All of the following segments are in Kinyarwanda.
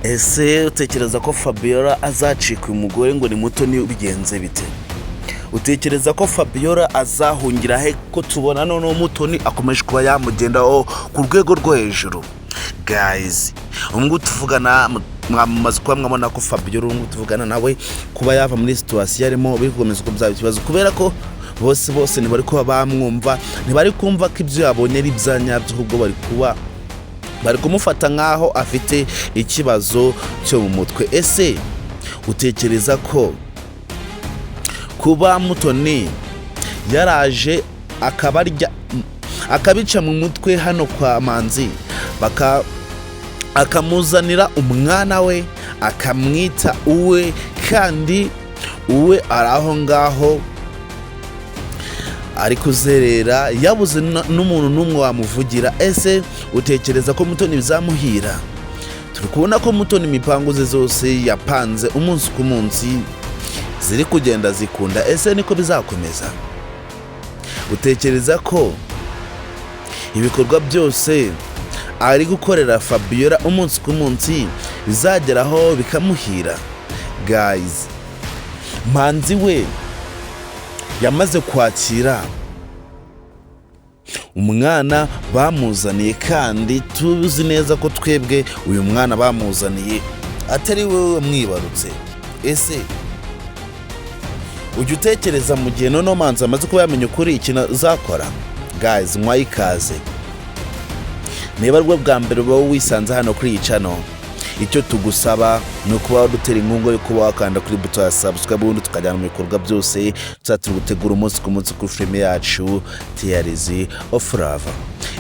Ese utekereza ko Fabiola azacika umugore ngo ni Mutoni ubigenze bite? Utekereza ko Fabiola azahungira he ko tubona none Mutoni akomeje kuba yamugendaho ku rwego rwo hejuru? Guys, umwe tuvugana mwamaze kuba mwabona ko Fabiola umwe tuvugana nawe kuba yava muri situation yarimo bikomeza ko byaba ikibazo kubera ko bose ntibari kuba bamwumva, ntibari kumva ko ibyo yabonye ari byanyabyo, ahubwo bari kumufata nkaho afite ikibazo cyo mu mutwe. Ese utekereza ko kuba Mutoni yaraje akabica mu mutwe hano kwa Manzi akamuzanira umwana we akamwita uwe, kandi uwe araho ngaho ari kuzerera yabuze n'umuntu n'umwe wamuvugira? Ese utekereza ko Mutoni bizamuhira? Turi kubona ko Mutoni imipango ze zose yapanze umunsi ku munsi ziri kugenda zikunda. Ese niko bizakomeza? Utekereza ko ibikorwa byose ari gukorera Fabiola umunsi ku munsi bizageraho bikamuhira? Guys, Manzi we yamaze kwakira umwana bamuzaniye, kandi tuzi neza ko twebwe uyu mwana bamuzaniye atari wewe mwibarutse. Ese ujya utekereza mu gihe none Manzi amaze kuba yamenye ukuri ikintu azakora? Guys, mwayikaze. Niba rwo bwa mbere wowe wisanze hano kuri iyi channel, icyo tugusaba ni ukuba wadutera inkunga yo kuba wakanda kuri buto ya subscribe, ubundi tukajyana mu bikorwa byose tuzaturi gutegura umunsi ku munsi kuri filime yacu Tears of Love.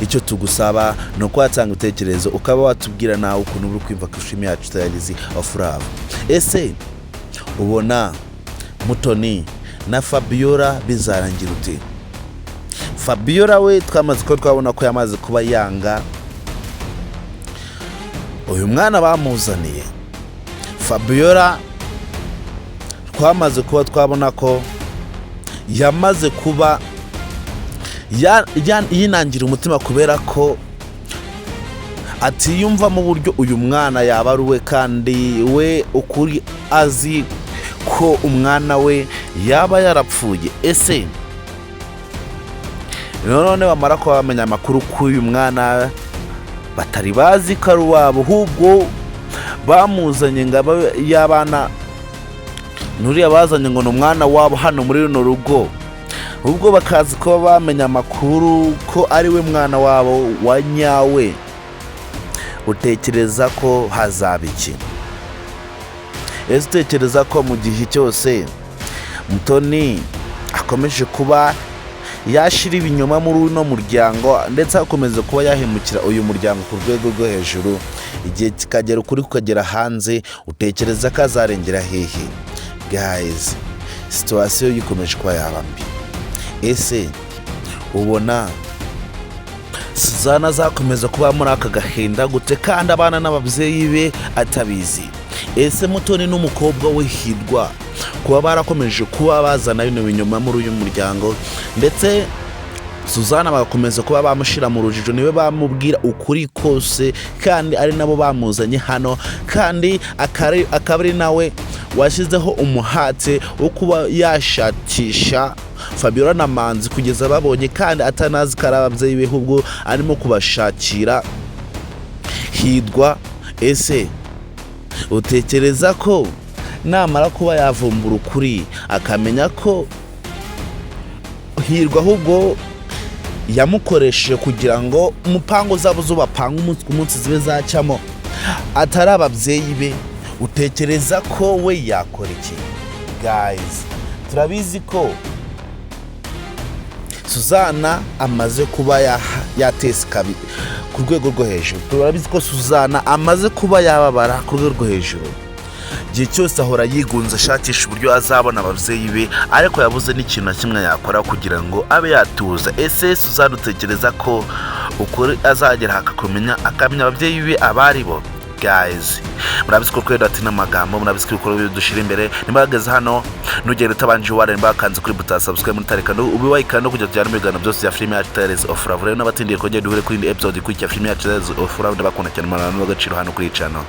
Icyo tugusaba ni uko watanga utekerezo ukaba watubwira nawe ukuntu uri kwimva kuri filime yacu Tears of Love. Ese ubona Mutoni na Fabiola bizarangira ute? Fabiola we twamaze ko twabona ko yamaze kuba yanga uyu mwana bamuzaniye. Fabiola twamaze kuba twabona ko yamaze kuba yinangira umutima kubera ko atiyumva mu buryo uyu mwana yaba ari we, kandi we ukuri azi ko umwana we yaba yarapfuye. Ese none bamara ko bamenya amakuru k'uyu mwana batari bazi ko ari uwabo, ahubwo bamuzanye ngo y'abana nuriya bazanye ngo ni umwana wabo hano muri runo rugo, ubwo bakazi ko bamenya amakuru ko ari we mwana wabo wa nyawe. Utekereza ko hazaba iki? Ese utekereza ko mu gihe cyose Mutoni akomeje kuba yashira ibinyoma muri uno muryango ndetse akomeza kuba yahemukira uyu muryango ku rwego rwo hejuru, igihe kikagera ukuri kukagera hanze, utekereza ko azarengera hehe? Guys, situation yikomeje kuba yaba mbi. Ese ubona Suzana azakomeza kuba muri aka gahinda gute kandi abana n'ababyeyi be atabizi? Ese Mutoni n'umukobwa we Hirwa kuba barakomeje kuba bazana bino binyoma muri uyu muryango, ndetse Suzana bagakomeza kuba bamushira mu rujijo, niwe bamubwira ukuri kose kandi ari nabo bamuzanye hano, kandi akabari nawe washyizeho umuhate wo kuba yashakisha Fabiola na Manzi kugeza babonye, kandi atanazi ko ari ababyeyi be ahubwo arimo kubashakira Hirwa. Ese utekereza ko namara kuba yavumbura ukuri akamenya ko Hirwa ahubwo yamukoresheje kugira ngo umupango zabo zubapanga umunsi ku munsi zibe zacyamo atari ababyeyi be, utekereza ko we yakora iki? Guys, turabizi ko Suzana amaze kuba yateseka ku rwego rwo hejuru. Turabizi ko Suzana amaze kuba yababara ku rwego rwo hejuru, igihe cyose ahora yigunze ashakisha uburyo azabona ababyeyi be, ariko yabuze n'ikintu na kimwe yakora kugira ngo abe yatuza. Ese Suzana utekereza ko ukuri azagera akamenya ababyeyi be abari bo? Guys, murabizi ko kwenda ati n'amagambo, murabizi ko ibikorwa bidushira imbere. Nimbageze hano nugere utabanje ware nimbakanze kuri buta subscribe muri tareka ubi wayikanda kujya tujyana mu biganiro byose ya filime ya Tears of Love. Rero n'abatindiye kongera duhure kuri episode kuri ya filime ya Tears of Love, ndabakunda cyane, mwana n'agaciro hano kuri channel.